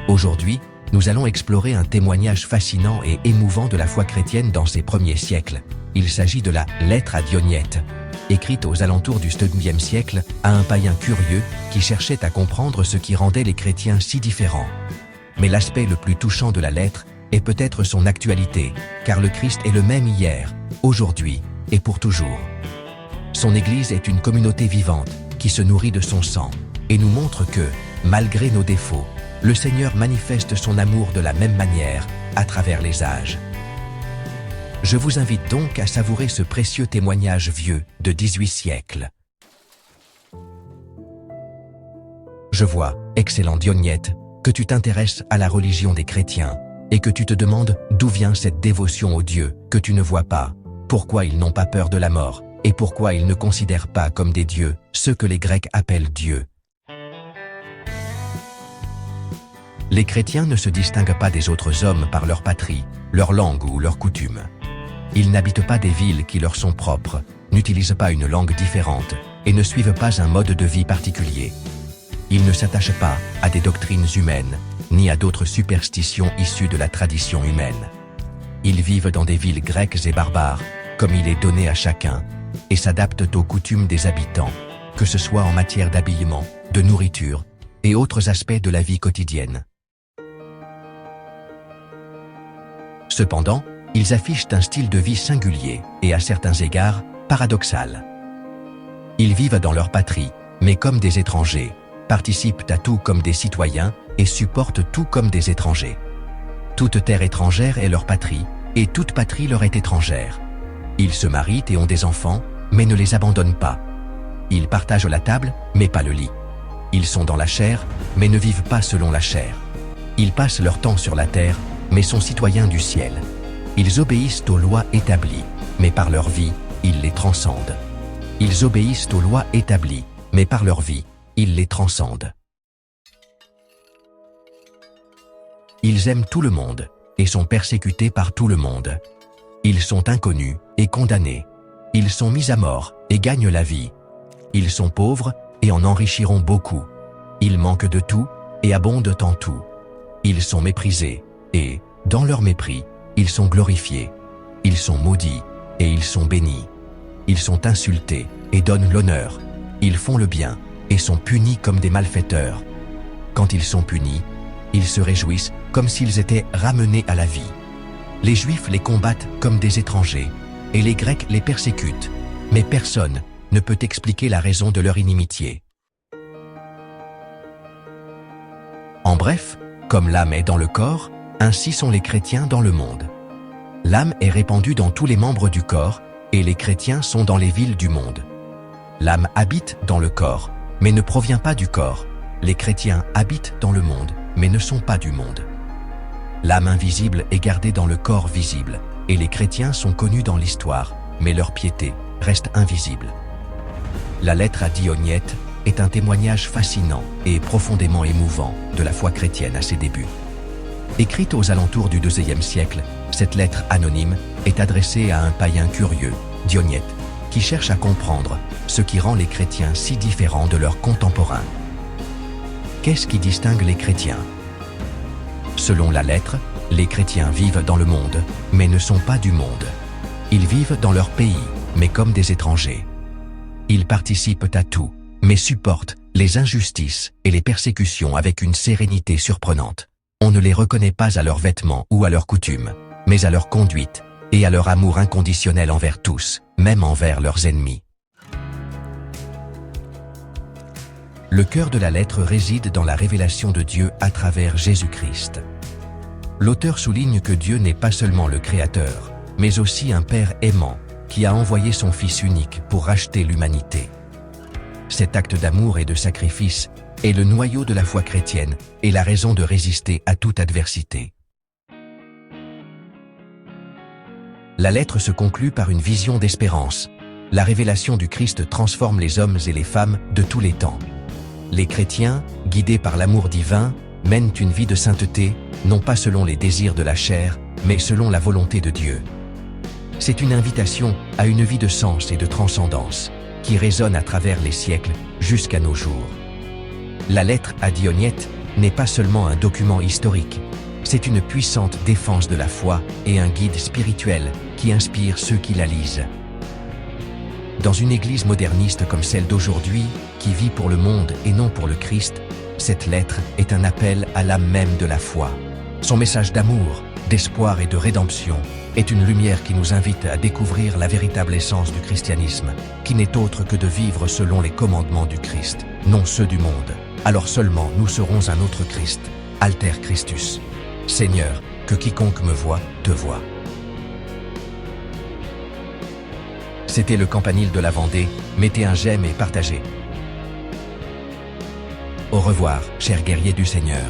Aujourd'hui, nous allons explorer un témoignage fascinant et émouvant de la foi chrétienne dans ses premiers siècles. Il s'agit de la « Lettre à Dionyette », écrite aux alentours du 2e siècle à un païen curieux qui cherchait à comprendre ce qui rendait les chrétiens si différents. Mais l'aspect le plus touchant de la lettre est peut-être son actualité, car le Christ est le même hier, aujourd'hui et pour toujours. Son Église est une communauté vivante qui se nourrit de son sang et nous montre que, malgré nos défauts, le Seigneur manifeste son amour de la même manière à travers les âges. Je vous invite donc à savourer ce précieux témoignage vieux de 18 siècles. Je vois, excellent Dionyette, que tu t'intéresses à la religion des chrétiens et que tu te demandes d'où vient cette dévotion aux dieux que tu ne vois pas, pourquoi ils n'ont pas peur de la mort et pourquoi ils ne considèrent pas comme des dieux ceux que les Grecs appellent dieux. Les chrétiens ne se distinguent pas des autres hommes par leur patrie, leur langue ou leurs coutumes. Ils n'habitent pas des villes qui leur sont propres, n'utilisent pas une langue différente et ne suivent pas un mode de vie particulier. Ils ne s'attachent pas à des doctrines humaines, ni à d'autres superstitions issues de la tradition humaine. Ils vivent dans des villes grecques et barbares, comme il est donné à chacun, et s'adaptent aux coutumes des habitants, que ce soit en matière d'habillement, de nourriture et autres aspects de la vie quotidienne. Cependant, ils affichent un style de vie singulier et à certains égards, paradoxal. Ils vivent dans leur patrie, mais comme des étrangers, participent à tout comme des citoyens et supportent tout comme des étrangers. Toute terre étrangère est leur patrie, et toute patrie leur est étrangère. Ils se marient et ont des enfants, mais ne les abandonnent pas. Ils partagent la table, mais pas le lit. Ils sont dans la chair, mais ne vivent pas selon la chair. Ils passent leur temps sur la terre, mais sont citoyens du ciel. Ils obéissent aux lois établies, mais par leur vie, ils les transcendent. Ils obéissent aux lois établies, mais par leur vie, ils les transcendent. Ils aiment tout le monde, et sont persécutés par tout le monde. Ils sont inconnus et condamnés. Ils sont mis à mort et gagnent la vie. Ils sont pauvres et en enrichiront beaucoup. Ils manquent de tout et abondent en tout. Ils sont méprisés et, dans leur mépris, ils sont glorifiés. Ils sont maudits et ils sont bénis. Ils sont insultés et donnent l'honneur. Ils font le bien et sont punis comme des malfaiteurs. Quand ils sont punis, ils se réjouissent comme s'ils étaient ramenés à la vie. Les Juifs les combattent comme des étrangers et les Grecs les persécutent, mais personne ne peut expliquer la raison de leur inimitié. En bref, comme l'âme est dans le corps, ainsi sont les chrétiens dans le monde. L'âme est répandue dans tous les membres du corps et les chrétiens sont dans les villes du monde. L'âme habite dans le corps, mais ne provient pas du corps. Les chrétiens habitent dans le monde, mais ne sont pas du monde. L'âme invisible est gardée dans le corps visible, et les chrétiens sont connus dans l'histoire, mais leur piété reste invisible. La lettre à Dionyette est un témoignage fascinant et profondément émouvant de la foi chrétienne à ses débuts. Écrite aux alentours du 2e siècle, cette lettre anonyme est adressée à un païen curieux, Dionyette, qui cherche à comprendre ce qui rend les chrétiens si différents de leurs contemporains. Qu'est-ce qui distingue les chrétiens? Selon la lettre, les chrétiens vivent dans le monde, mais ne sont pas du monde. Ils vivent dans leur pays, mais comme des étrangers. Ils participent à tout, mais supportent les injustices et les persécutions avec une sérénité surprenante. On ne les reconnaît pas à leurs vêtements ou à leurs coutumes, mais à leur conduite et à leur amour inconditionnel envers tous, même envers leurs ennemis. Le cœur de la lettre réside dans la révélation de Dieu à travers Jésus-Christ. L'auteur souligne que Dieu n'est pas seulement le Créateur, mais aussi un Père aimant qui a envoyé son Fils unique pour racheter l'humanité. Cet acte d'amour et de sacrifice est le noyau de la foi chrétienne et la raison de résister à toute adversité. La lettre se conclut par une vision d'espérance. La révélation du Christ transforme les hommes et les femmes de tous les temps. Les chrétiens, guidés par l'amour divin, mènent une vie de sainteté, non pas selon les désirs de la chair, mais selon la volonté de Dieu. C'est une invitation à une vie de sens et de transcendance, qui résonne à travers les siècles jusqu'à nos jours. La lettre à Dionyette n'est pas seulement un document historique, c'est une puissante défense de la foi et un guide spirituel qui inspire ceux qui la lisent. Dans une église moderniste comme celle d'aujourd'hui, qui vit pour le monde et non pour le Christ, cette lettre est un appel à l'âme même de la foi. Son message d'amour, d'espoir et de rédemption est une lumière qui nous invite à découvrir la véritable essence du christianisme, qui n'est autre que de vivre selon les commandements du Christ, non ceux du monde. Alors seulement nous serons un autre Christ, Alter Christus. Seigneur, que quiconque me voit, te voit. C'était le Campanile de la Vendée, mettez un j'aime et partagez. Au revoir, chers guerriers du Seigneur.